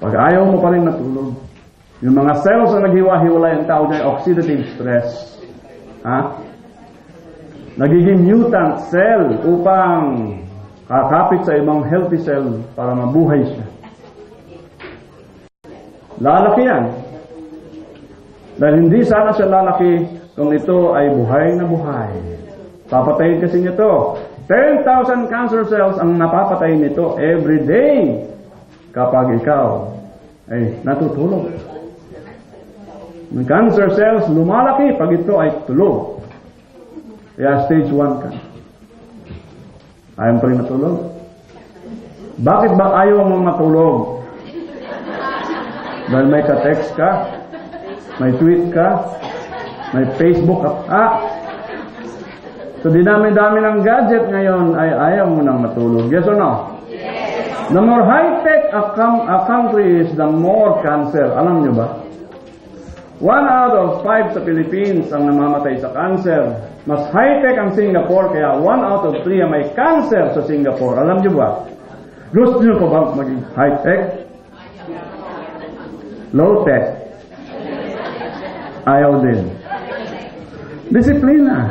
Pag ayaw mo pa rin matulog, yung mga cells na naghiwa-hiwalay ang tao dyan, oxidative stress. Nagiging mutant cell upang kakapit sa ibang healthy cell para mabuhay siya. Lalaki yan. Dahil hindi sana siya lalaki kung ito ay buhay na buhay. Papatayin kasi niya to. 10,000 cancer cells ang napapatay nito every day kapag ikaw ay natutulog. Ang cancer cells lumalaki pag ito ay tulog. Kaya stage 1 ka. Ayaw pa rin matulog? Bakit ba ayaw mo matulog? Dahil may ka-text ka, may tweet ka, may Facebook ka. So dinami-dami ng gadget ngayon ay ayaw mo nang matulog. Yes or no? Yes. The more high-tech a country is, the more cancer. Alam nyo ba? 1 out of 5 sa Philippines ang namamatay sa cancer. Mas high-tech ang Singapore, kaya 1 out of 3 ang may cancer sa Singapore. Alam nyo ba? Gusto nyo pa ba maging high-tech? Low-tech? Ayaw din. Disiplina.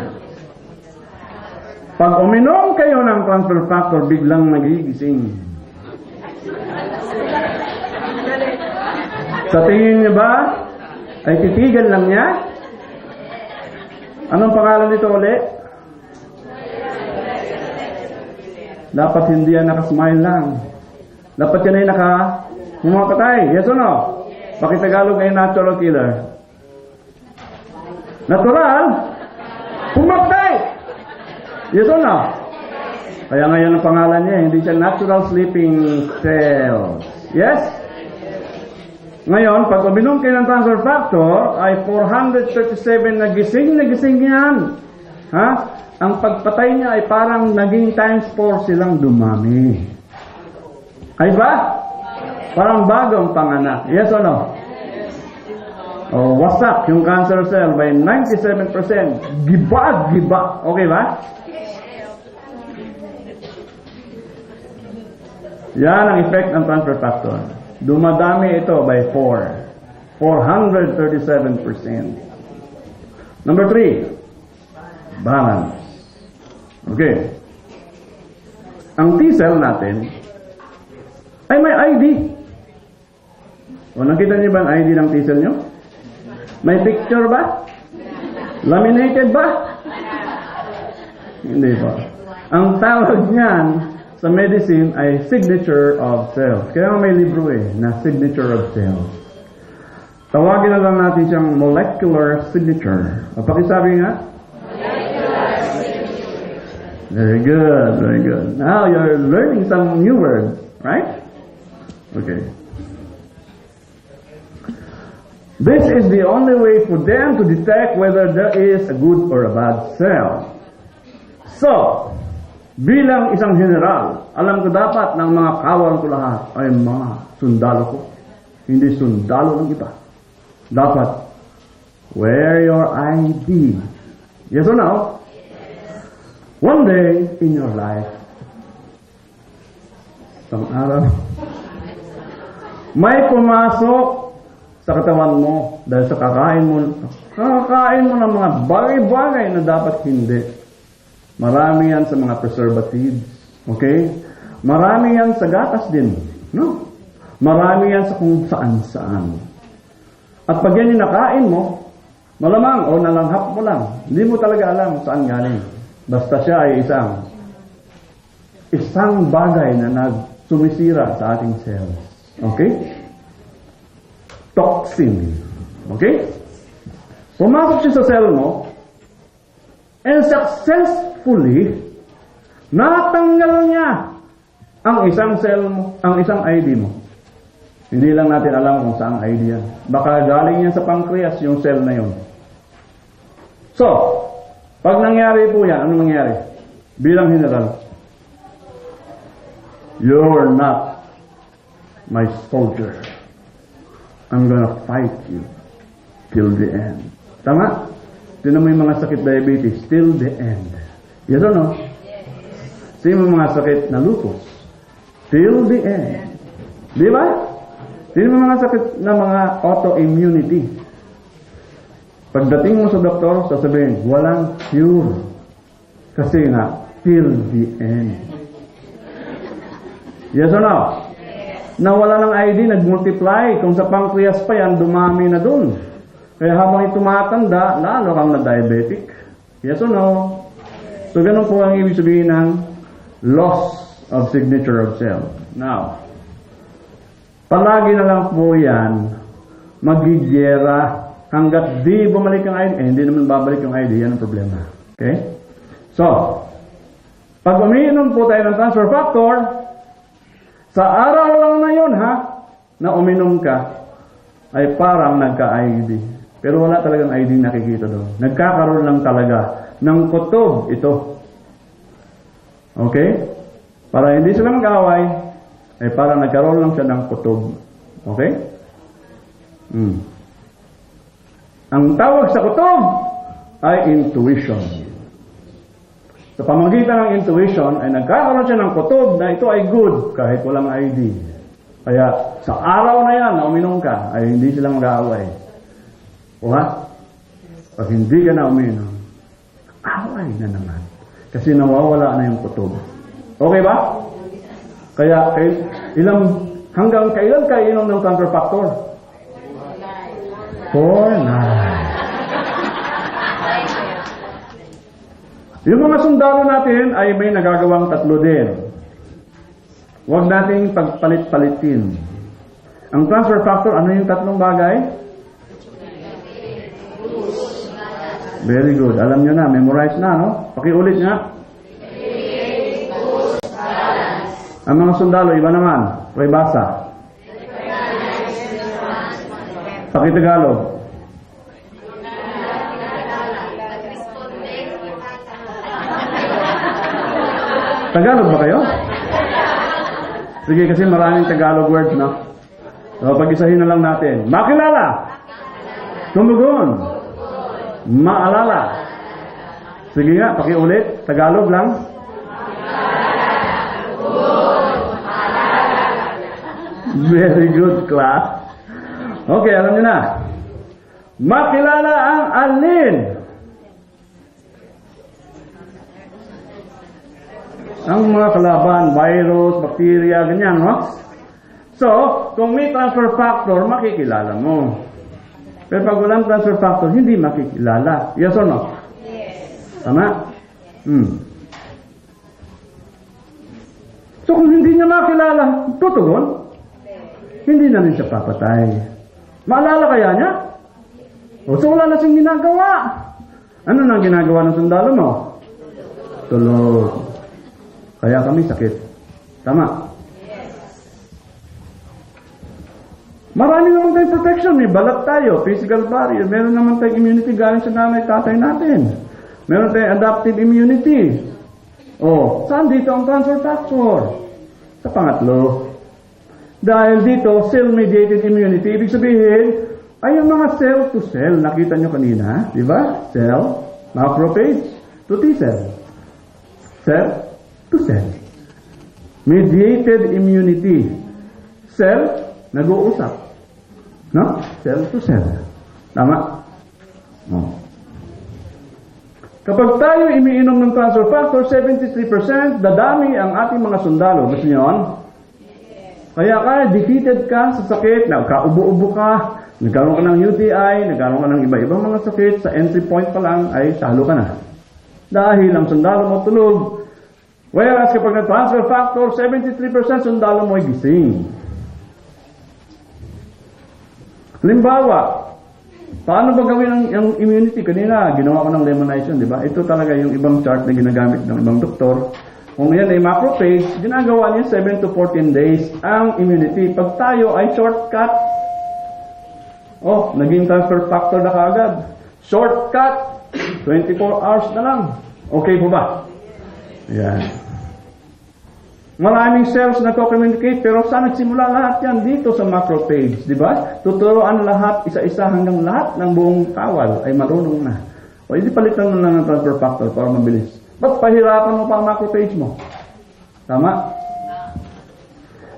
Pag uminom kayo ng transfer factor, biglang nagigising. Sa tingin niyo ba, ay titigan lang niya? Anong pangalan nito ulit? Dapat hindi yan nakasmile lang. Dapat yan ay humapatay. Yes or no? Pakitagalog ay natural killer. Natural? Humapatay! Yes or no? Kaya ngayon ang pangalan niya, hindi siya natural sleeping cells. Yes? Ngayon, pag uminom kayo ng transfer factor, ay 437 na gising yan. Ang pagpatay niya ay parang naging times 4 silang dumami. Ay ba? Parang bagong panganak. Yes or no? Wasak yung cancer cell by 97%. Giba. Okay ba? Yan ang effect ng transfer factor. Dumadami ito by 4. 437%. Number 3, balance. Okay. Ang T-cell natin ay may ID. Nakita niyo ba ang ID ng T-cell niyo? May picture ba? Laminated ba? Hindi ba? Ang tawag niyan sa medicine ay signature of cells. Kaya may libro na signature of cells. Tawagin na lang natin siyang molecular signature. Pakisabi nga? Molecular signature. Very good, very good. Now you're learning some new words, right? Okay. This is the only way for them to detect whether there is a good or a bad cell. So, bilang isang general, alam ko dapat ng mga kawan ko lahat ay mga sundalo ko. Hindi sundalo ng iba. Dapat, wear your ID. Yes or no? One day in your life, isang araw, may pumasok sa katawan mo dahil sa kakain mo ng mga bagay-bagay na dapat hindi. Marami yan sa mga preservatives. Okay? Marami yan sa gatas din. No? Marami yan sa kung saan-saan. At pag yan yung nakain mo, malamang o nalanghap mo lang. Hindi mo talaga alam saan galing. Basta siya ay isang bagay na nagsumisira sa ating cells. Okay? Toxin. Okay? Pumasok siya sa cell mo, and successfully, natanggal niya ang isang cell mo, ang isang ID mo. Hindi lang natin alam kung saan ID yan. Baka galing yan sa pancreas, yung cell na yun. So, pag nangyari po yan, ano nangyari? Bilang general, you're not my soldier. I'm gonna fight you till the end. Tama? Sino mo yung mga sakit diabetes? Till the end. Yes or no? Sino mo mga sakit na lupus? Till the end. Di ba? Sino mga sakit na mga autoimmunity? Pagdating mo sa doktor, sasabihin, walang cure. Kasi nga, till the end. Yes or no? Nawala ng ID, nag-multiply. Kung sa pancreas pa yan, dumami na dun. Kaya habang tumatanda, lalo kang na-diabetic. Yes or no? So, ganun po ang ibig sabihin ng loss of signature of cell. Now, palagi na lang po yan, magigera hanggat di bumalik ang ID. Hindi naman babalik yung ID. Yan ang problema. Okay? So, pag umiinom po tayo ng transfer factor, sa araw lang na yun, na uminom ka, ay parang nagka-ID. Pero wala talagang ID nakikita doon. Nagkakaroon lang talaga ng kutob ito. Okay? Para hindi sila mag-away, ay parang nagkaroon lang siya ng kutob. Okay? Ang tawag sa kutob ay intuition. Sa pamagitan ng intuition, ay nagkakaroon siya ng kutob na ito ay good kahit walang ID. Kaya sa araw na yan na uminom ka, ay hindi sila mag-aaway. O pag hindi ka na uminom, away na naman. Kasi nawawala na yung kutob. Okay ba? Kaya hanggang kailan ka inom ng transfer factor? For life. Yung mga sundalo natin ay may nagagawang tatlo din. Huwag nating pagpalit-palitin. Ang transfer factor, ano yung tatlong bagay? Very good. Alam nyo na, memorize na, no? Pakiulit nga. Ang mga sundalo, iba naman. Basa. Pakitagalog. Tagalog ba kayo? Sige, kasi maraming Tagalog words, no? So, pag-isahin na lang natin. Makilala. Tumugon. Maalala. Sige nga, pakiulit. Tagalog lang. Very good, class. Okay, alam niyo na. Makilala ang alin. Ang mga kalaban, virus, bacteria, ganyan, no? So, kung may transfer factor, makikilala mo. Pero pag walang transfer factor, hindi makikilala. Yes or no? Yes. Tama? So, kung hindi niya makilala, tutugon? Hindi na rin siya papatay. Maalala kaya niya? O, so wala na siyang ginagawa. Ano nang ginagawa ng sundalo mo? Tulog. Kaya kami sakit. Tama? Yes. Marami naman tayong protection. May balat tayo, physical barrier. Meron naman tayong immunity galing sa nanay, tatay natin. Meron tayong adaptive immunity. O, saan dito ang transfer factor? Sa pangatlo. Dahil dito, cell-mediated immunity, ibig sabihin, ay yung mga cell-to-cell. Nakita nyo kanina, di ba? Cell, macrophage, to T-cell. Cell to cell. Mediated immunity. Cell, nag-uusap. No? Cell to cell. Tama? No. Kapag tayo imiinom ng transfer factor, 73%, dadami ang ating mga sundalo. Gusto niyo yun? Kaya defeated ka sa sakit, nagkaubo-ubo ka, nagkaroon ka ng UTI, nagkaroon ka ng iba-ibang mga sakit, sa entry point pa lang ay talo ka na. Dahil ang sundalo mo tulog. Whereas kapag na-transfer factor, 73% sundalo mo ay gising. Halimbawa, paano ba gawin ang immunity? Kanina, ginawa ko ng lemonization, di ba? Ito talaga yung ibang chart na ginagamit ng ibang doktor. Kung yan ay macrophage, ginagawa niya 7 to 14 days ang immunity. Pag tayo ay shortcut, naging transfer factor na kaagad. Shortcut, 24 hours na lang. Okay po ba? Yan. Maraming cells na co-communicate, pero saan nagsimula lahat yan? Dito sa macrophage, di ba? Tuturuan lahat, isa-isa hanggang lahat ng buong kawal ay marunong na. O hindi palitan na lang ng transfer factor para mabilis. Ba't pahirapan mo pa ang macrophage mo? Tama?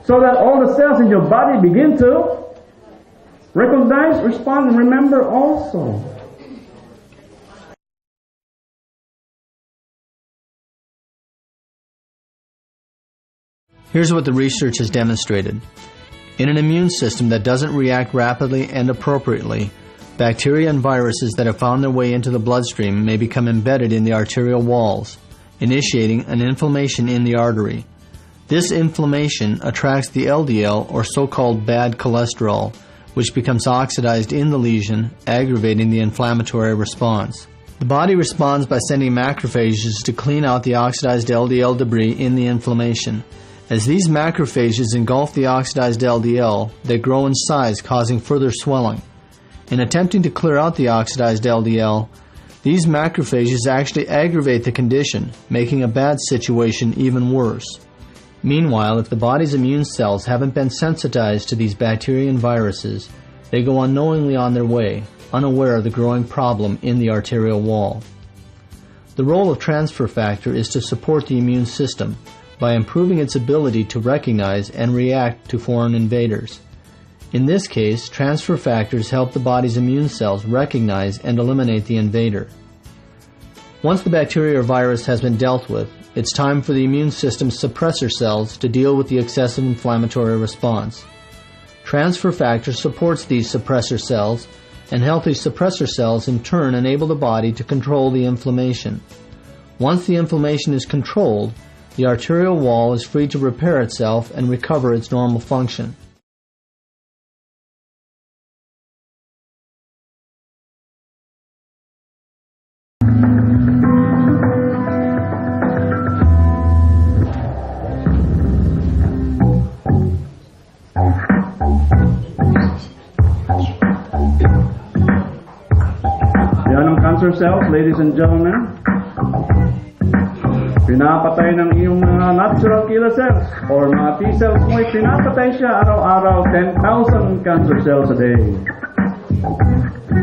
So, so that all the cells in your body begin to recognize, respond, and remember also. Here's what the research has demonstrated. In an immune system that doesn't react rapidly and appropriately, bacteria and viruses that have found their way into the bloodstream may become embedded in the arterial walls, initiating an inflammation in the artery. This inflammation attracts the LDL, or so-called bad cholesterol, which becomes oxidized in the lesion, aggravating the inflammatory response. The body responds by sending macrophages to clean out the oxidized LDL debris in the inflammation. As these macrophages engulf the oxidized LDL, they grow in size, causing further swelling. In attempting to clear out the oxidized LDL, these macrophages actually aggravate the condition, making a bad situation even worse. Meanwhile, if the body's immune cells haven't been sensitized to these bacteria and viruses, they go unknowingly on their way, unaware of the growing problem in the arterial wall. The role of transfer factor is to support the immune system by improving its ability to recognize and react to foreign invaders. In this case, transfer factors help the body's immune cells recognize and eliminate the invader. Once the bacteria or virus has been dealt with, it's time for the immune system's suppressor cells to deal with the excessive inflammatory response. Transfer factor supports these suppressor cells, and healthy suppressor cells in turn enable the body to control the inflammation. Once the inflammation is controlled, the arterial wall is free to repair itself and recover its normal function. Yan ang cancer cells, ladies and gentlemen. Pinapatay ng iyong mga natural killer cells or mga T cells mo, pinapatay siya araw-araw, 10,000 cancer cells a day.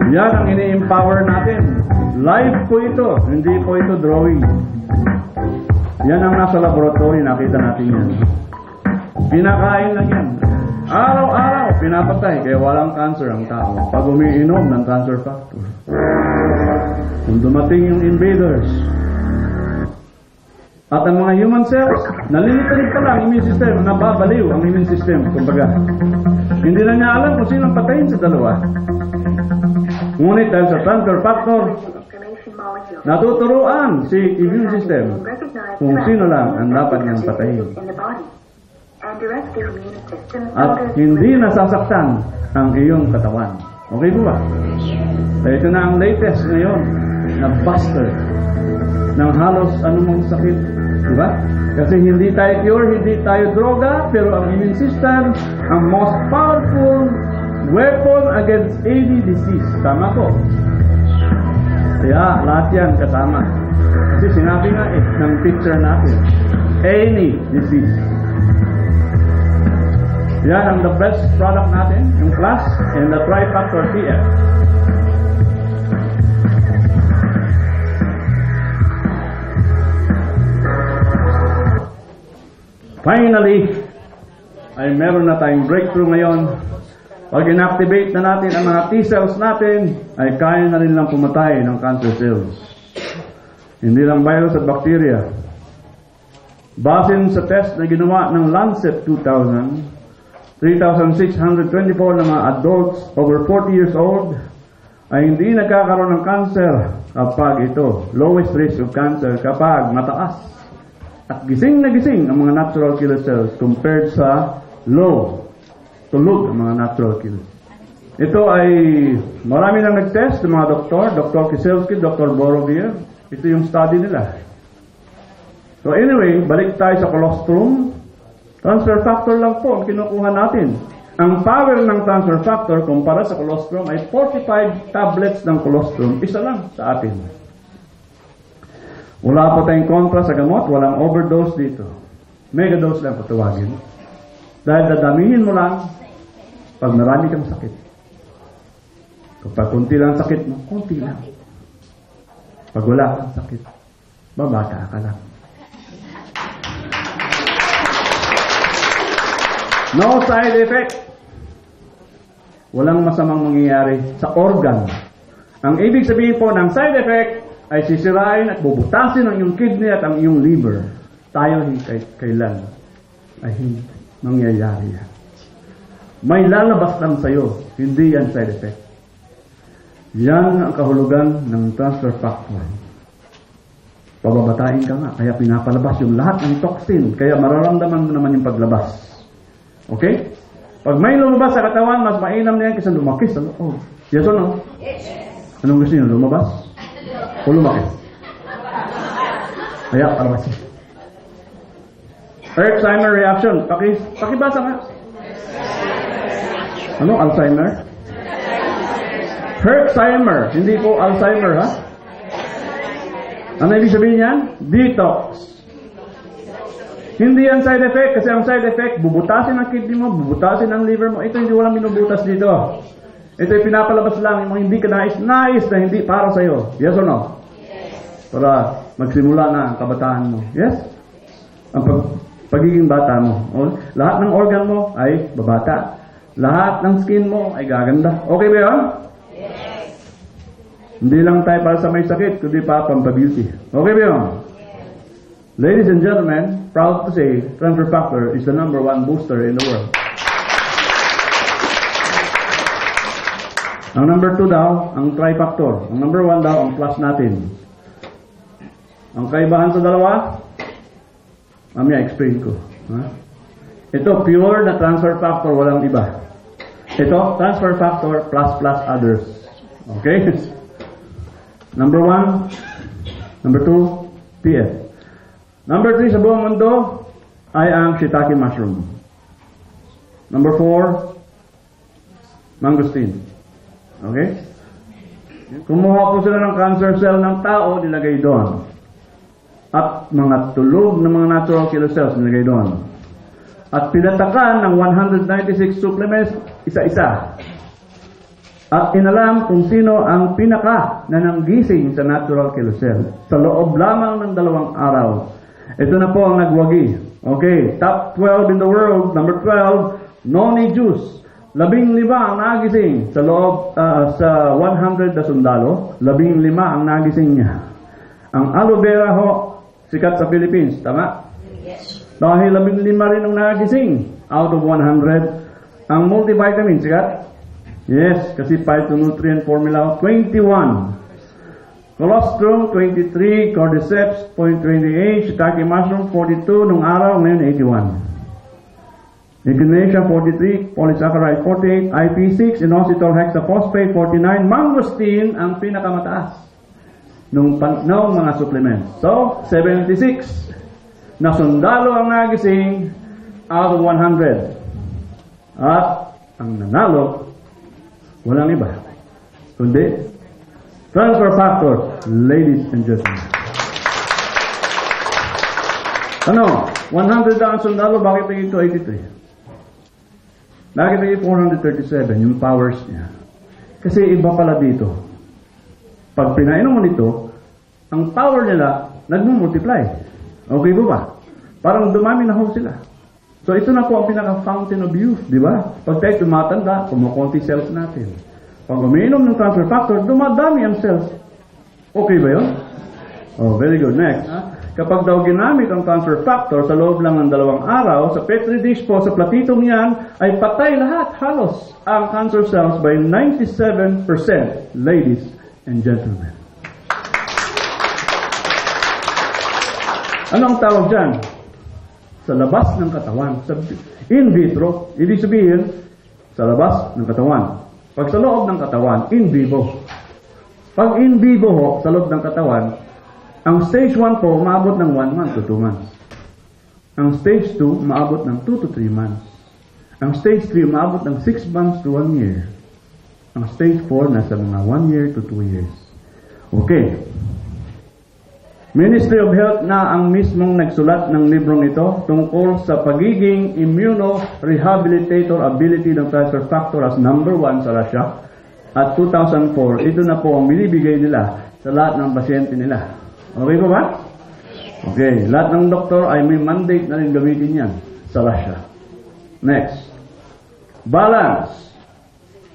Yan ang ini-empower natin. Live po ito, hindi po ito drawing. Yan ang nasa laboratory, nakita natin yan. Pinakain lang yan. Araw-araw, pinapatay, kaya walang cancer ang tao. Pag umiinom ng cancer factor. Kung dumating yung invaders, at ang mga human cells, nalilitalig pa lang immune system, nababaliw ang immune system, kumbaga. Hindi na niya alam kung sinong patayin sa dalawa. Ngunit dahil sa transfer factor, natuturuan si immune system kung sino lang ang dapat niyang patayin. At hindi nasasaktan ang iyong katawan. Okay po ba? Kaya ito na ang latest ngayon na buster ng halos anumang sakit. Diba? Kasi hindi tayo cure, hindi tayo droga, pero ang immune system, ang most powerful weapon against any disease. Tama ko? Kaya lahat yan kasama. Kasi sinabi nga ng picture natin, any disease. Yan ang the best product natin, yung Plus and the Trifactor TF. Finally, ay meron na tayong breakthrough ngayon. Pag inactivate na natin ang mga T-cells natin, ay kaya na rin lang pumatay ng cancer cells. Hindi lang virus at bacteria. Base sa test na ginawa ng Lancet 2000, 3,624 na mga adults over 40 years old ay hindi nagkakaroon ng cancer kapag ito, lowest risk of cancer kapag mataas at gising na gising ang mga natural killer cells compared sa low, tulog ang mga natural killers. Ito ay marami nang nag-test ng mga doktor, Dr. Kisielski, Dr. Borovier. Ito yung study nila. So anyway, balik tayo sa colostrum. Transfer factor lang po ang kinukuha natin. Ang power ng transfer factor kumpara sa colostrum ay 45 tablets ng colostrum. Isa lang sa atin. Wala po tayong kontra sa gamot, walang overdose dito. Megadose lang po tawagin. Dahil dadamihin mo lang pag marami kang sakit. Kapag kunti lang sakit mo, kunti lang. Pag wala kang sakit, babata ka lang. No side effect. Walang masamang mangyayari sa organ. Ang ibig sabihin po ng side effect ay sisirain at bubutasin ang iyong kidney at ang iyong liver. Tayo kailan ay hindi mangyayari yan. May lalabas lang sa'yo, hindi yan side effect. Yan ang kahulugan ng transfer factor. Pababatain ka nga, kaya pinapalabas yung lahat ng toxin, kaya mararamdaman mo naman yung paglabas. Okay? Pag may lumabas sa katawan, mas mainam na yan kaysa lumakis sa loob. Yes or no? Yes. Anong gusto niyo? Lumabas? O lumaki? Kaya, palabasin. Alzheimer reaction. Pakibasa nga. Ano? Alzheimer? Alzheimer. Hindi po Alzheimer, ha? Ano ibig sabihin yan? Detox. Hindi yan side effect. Kasi ang side effect, bubutasin ang kidney mo, bubutasin ang liver mo. Ito hindi walang binubutas dito. Ito ay pinapalabas lang yung mga hindi ka nais na hindi para sa'yo. Yes or no? Yes. Para magsimula na ang kabataan mo. Yes? Ang pagiging bata mo. Lahat ng organ mo ay babata. Lahat ng skin mo ay gaganda. Okay ba yun? Yes. Hindi lang tayo para sa may sakit, kundi pa pampabeauty. Okay ba yun? Ladies and gentlemen, proud to say, transfer factor is the #1 booster in the world. Ang number 2 daw, ang trifactor. Ang number 1 daw, ang plus natin. Ang kaibahan sa dalawa, mamaya explain ko. Ito, pure na transfer factor, walang iba. Ito, transfer factor plus others. Okay? Number 1, number 2, PF. Number 3 sa buong mundo ay ang shiitake mushroom. Number 4, mangosteen. Okay? Kumuha po sila ng cancer cell ng tao, nilagay doon. At mga tulog ng mga natural killer cells nilagay doon. At pinatakan ng 196 supplements, isa-isa. At inalam kung sino ang pinaka na nanggising sa natural killer cell. Sa loob lamang ng 2 araw. Ito na po ang nagwagi. Okay, top 12 in the world. Number 12, noni juice. 15 ang nagising sa loob sa 100 na sundalo. 15 ang nagising niya. Ang aloe vera ho, sikat sa Philippines. Tama? Yes. Dahil 15 rin ang nagising out of 100. Ang multivitamin, sikat? Yes, kasi phytonutrient formula 21. Colostrum 23, cordyceps 0.28, shiitake mushroom 42 nung araw, ngayon 81. Echinacea 43, polysaccharide 48, IP6, inositol hexaphosphate 49, mangosteen ang pinakamataas nung mga supplements. So, 76 na sundalo ang nagising out of 100. At ang nanalo, walang iba, kundi transfer factor, ladies and gentlemen. Ano? 100 ang sundalo, bakit naging 283? Bakit naging 437, yung powers niya? Kasi iba pala dito. Pag pinainom mo nito, ang power nila, nagmumultiply. Okay ba? Parang dumami na ho sila. So ito na po ang pinaka-fountain of youth, di ba? Pag tayo tumatanda, kumukunti cells natin. Pag umiinom ng transfer factor, dumadami ang cells. Okay ba yun? Oh, very good. Next. Kapag daw ginamit ang transfer factor sa loob lang ng 2 araw, sa petri dish po, sa platitong yan, ay patay lahat, halos, ang cancer cells by 97%, ladies and gentlemen. Ano ang tawag dyan? Sa labas ng katawan. In vitro, ibig sabihin, sa labas ng katawan. Pag sa loob ng katawan, in vivo. Pag in vivo ho, sa loob ng katawan, ang stage 1 po, maabot ng 1 month to 2 months. Ang stage 2, maabot ng 2 to 3 months. Ang stage 3, maabot ng 6 months to 1 year. Ang stage 4, nasa mga 1 year to 2 years. Okay. Ministry of Health na ang mismong nagsulat ng librong ito tungkol sa pagiging immunorehabilitator ability ng transfer factor as number 1 sa Russia. At 2004, ito na po ang binibigay nila sa lahat ng pasyente nila. Okay po ba? Okay. Lahat ng doktor ay may mandate na rin gamitin yan sa Russia. Next. Balance.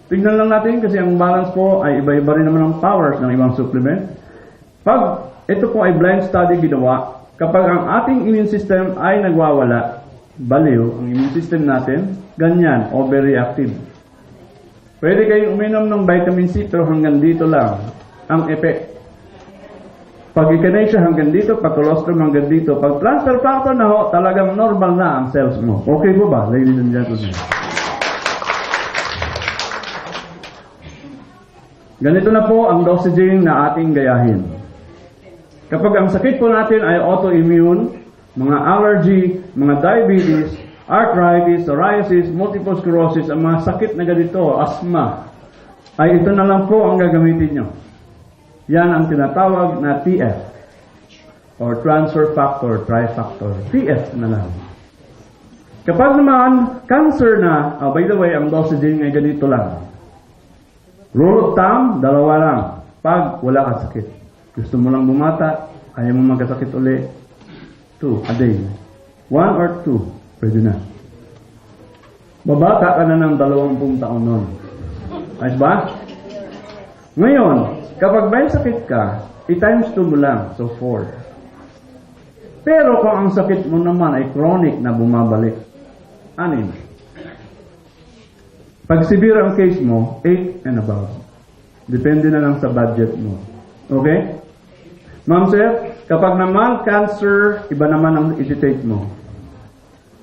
Tignan lang natin kasi ang balance po ay iba-iba rin naman ang powers ng ibang supplement. Pag ito po ay blind study ginawa, kapag ang ating immune system ay nagwawala, baliw ang immune system natin, ganyan, overreactive. Pwede kayong uminom ng vitamin C pero hanggang dito lang ang effect. Pag echinacea hanggang dito, pag colostrum hanggang dito, pag transfer factor na ho, talagang normal na ang cells mo. Okay po ba, ladies and gentlemen? Ganito na po ang dosaging na ating gayahin. Kapag ang sakit po natin ay autoimmune, mga allergy, mga diabetes, arthritis, psoriasis, multiple sclerosis, ang mga sakit na ganito, asthma, ay ito na lang po ang gagamitin nyo. Yan ang tinatawag na TF or transfer factor, trifactor. TF na lang. Kapag naman cancer na, by the way, ang dosaging ay ganito lang. Rule of thumb, 2 lang. Pag wala kang sakit. Gusto mo lang bumata, ayaw mo magkasakit uli, 2 a day. 1 or 2, pwede na. Babata ka na ng 20 taon nun. Ayos ba? Ngayon, kapag may sakit ka, i-times 2 mo lang, so 4. Pero kung ang sakit mo naman ay chronic na bumabalik, 6. Pag severe ang case mo, 8 and above. Depende na lang sa budget mo. Okay? Ma'am sir, kapag naman cancer, iba naman ang i-take mo.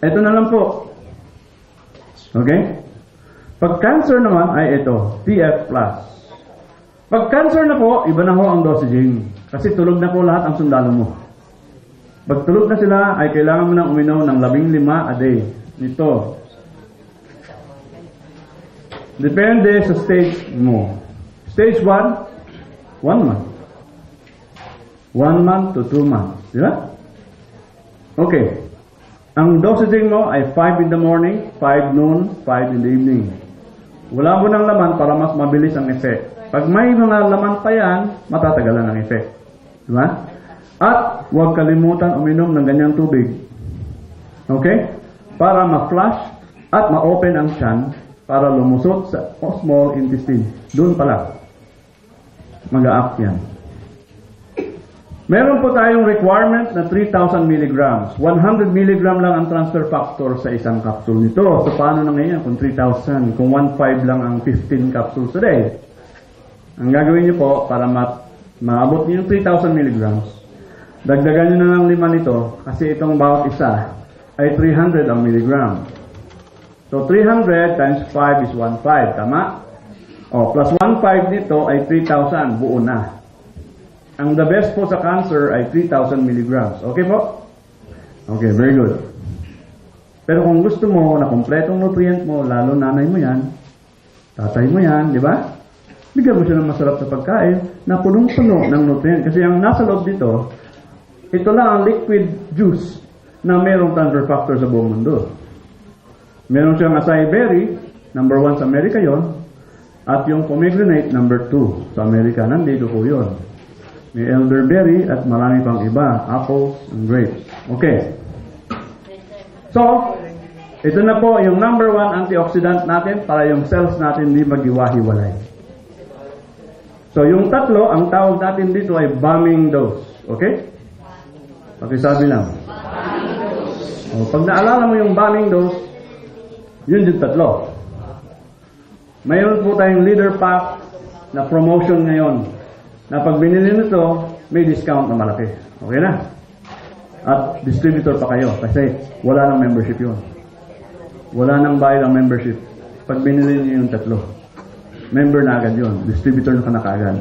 Ito na lang po. Okay? Pag cancer naman ay ito, TF+. Pag cancer na po, iba na ho ang dosaging. Kasi tulog na po lahat ang sundalo mo. Pag tulog na sila, ay kailangan mo nang uminom ng 15 a day. Nito. Depende sa stage mo. Stage 1, 1 month. 1 month to 2 months. Di ba? Okay. Ang dosaging mo ay 5 in the morning, 5 noon, 5 in the evening. Wala mo ng laman para mas mabilis ang effect. Pag may mga laman pa yan, matatagalan ang effect. Di ba? At huwag kalimutan uminom ng ganyang tubig. Okay? Para ma-flush at ma-open ang tiyan para lumusot sa small intestine. Doon pala. Mag-a-act yan. Meron po tayong requirement na 3,000 mg. 100 mg lang ang transfer factor sa isang capsule nito. So, paano na ngayon kung 3,000? Kung 1,500 lang ang 15 capsules a day. Ang gagawin niyo po para maabot niyo yung 3,000 mg, dagdagan niyo na ng 5 nito kasi itong bawat isa ay 300 ang milligram. So, 300 times 5 is 1,500. Tama? O, plus 1,500 nito ay 3,000. Buo na. Ang the best po sa cancer ay 3,000 milligrams. Okay po? Okay, very good. Pero kung gusto mo na kompletong nutrient mo, lalo nanay mo yan, tatay mo yan, di ba? Bigyan mo siya ng masarap na pagkain na punong-puno ng nutrient. Kasi ang nasa loob dito, ito lang ang liquid juice na mayroong transfer factor sa buong mundo. Meron siyang acai berry, number 1 sa Amerika yon, at yung pomegranate, number 2 sa Amerika. Nandito po yun. May elderberry at marami pang iba, apples and grapes. Okay. So, ito na po yung number 1 antioxidant natin para yung cells natin hindi maghiwa-hiwalay. So, yung tatlo, ang tawag natin dito ay bombing dose. Okay? Pakisabi lang. O, pag naalala mo yung bombing dose, yun yung tatlo. Mayroon po tayong leader pack na promotion ngayon. Na pag binili nito, may discount na malaki. Okay na? At distributor pa kayo kasi wala nang membership yun. Wala nang bayad ang membership. Pag binili niyo yung tatlo, member na agad yun. Distributor na ka na kaagad.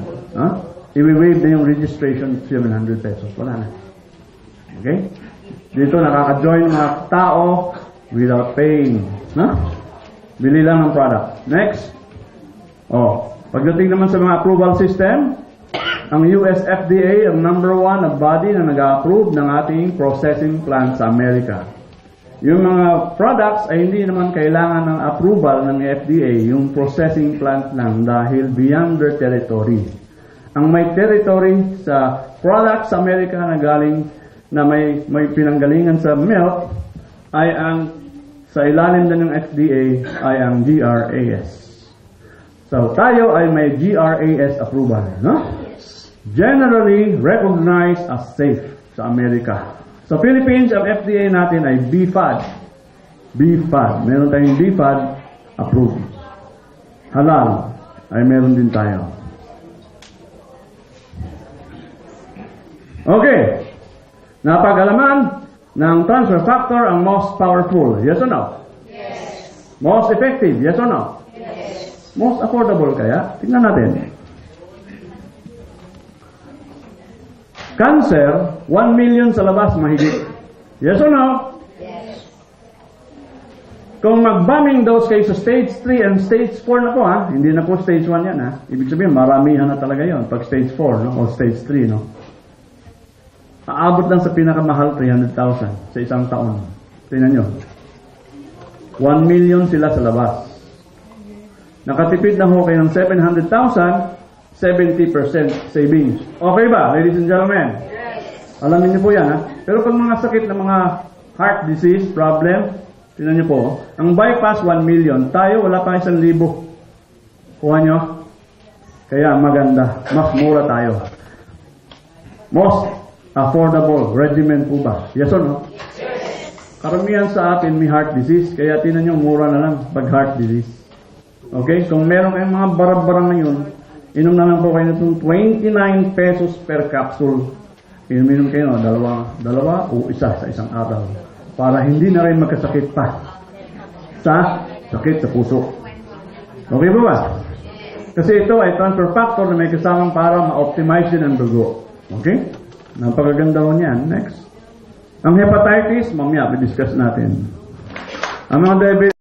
I-waive na yung registration, 700 pesos. Wala na. Okay? Dito nakaka-join mga tao without paying. Bili lang ng product. Next. Pagdating naman sa mga approval system, ang US FDA ang number 1 na body na nag-approve ng ating processing plant sa Amerika. Yung mga products ay hindi naman kailangan ng approval ng FDA, yung processing plant lang dahil beyond their territory. Ang may territory sa products sa Amerika na galing na may pinanggalingan sa milk ay ang sa ilalim din ng FDA ay ang GRAS. So, tayo ay may GRAS approval, no? Generally recognized as safe sa Amerika. Sa Philippines, ang FDA natin ay BFAD. BFAD. Meron tayong BFAD approved. Halal ay meron din tayo. Okay. Napag-alaman ng transfer factor ang most powerful. Yes or no? Yes. Most effective. Yes or no? Yes. Most affordable kaya? Tingnan natin. Cancer, 1 million sa labas mahigit. Yes or no? Yes. Kung mag-bombing dose kayo sa stage 3 and stage 4 na po ha, hindi na po stage 1 yan ha. Ibig sabihin, maramihan na talaga yon pag stage 4 no? O stage 3 no. Aabot lang sa pinakamahal 300,000 sa isang taon. Tingnan nyo. 1 million sila sa labas. Nakatipid na ho kayo ng 700,000, 70% savings. Okay ba, ladies and gentlemen? Yes. Alamin niyo po yan, ha? Pero pag mga sakit na mga heart disease, problem, tingnan niyo po, ang bypass 1 million, tayo wala pa 1,000. Kuha nyo? Kaya maganda, mas mura tayo. Most affordable regimen po ba? Yes or no? Yes. Karamihan sa atin may heart disease, kaya tingnan nyo, mura na lang pag heart disease. Okay? Kung meron kayong mga barang-barang na yun, inom na lang po kayo itong 29 pesos per capsule. Inom kayo, dalawa o isa sa isang araw. Para hindi na rin magkasakit pa sa sakit sa puso. Okay ba ba? Kasi ito ay transfer factor na may kasamang para ma-optimize din ang dugo. Okay? Napakaganda ho niyan. Next. Ang hepatitis, mamaya, i-discuss natin. Ang mga diabetes,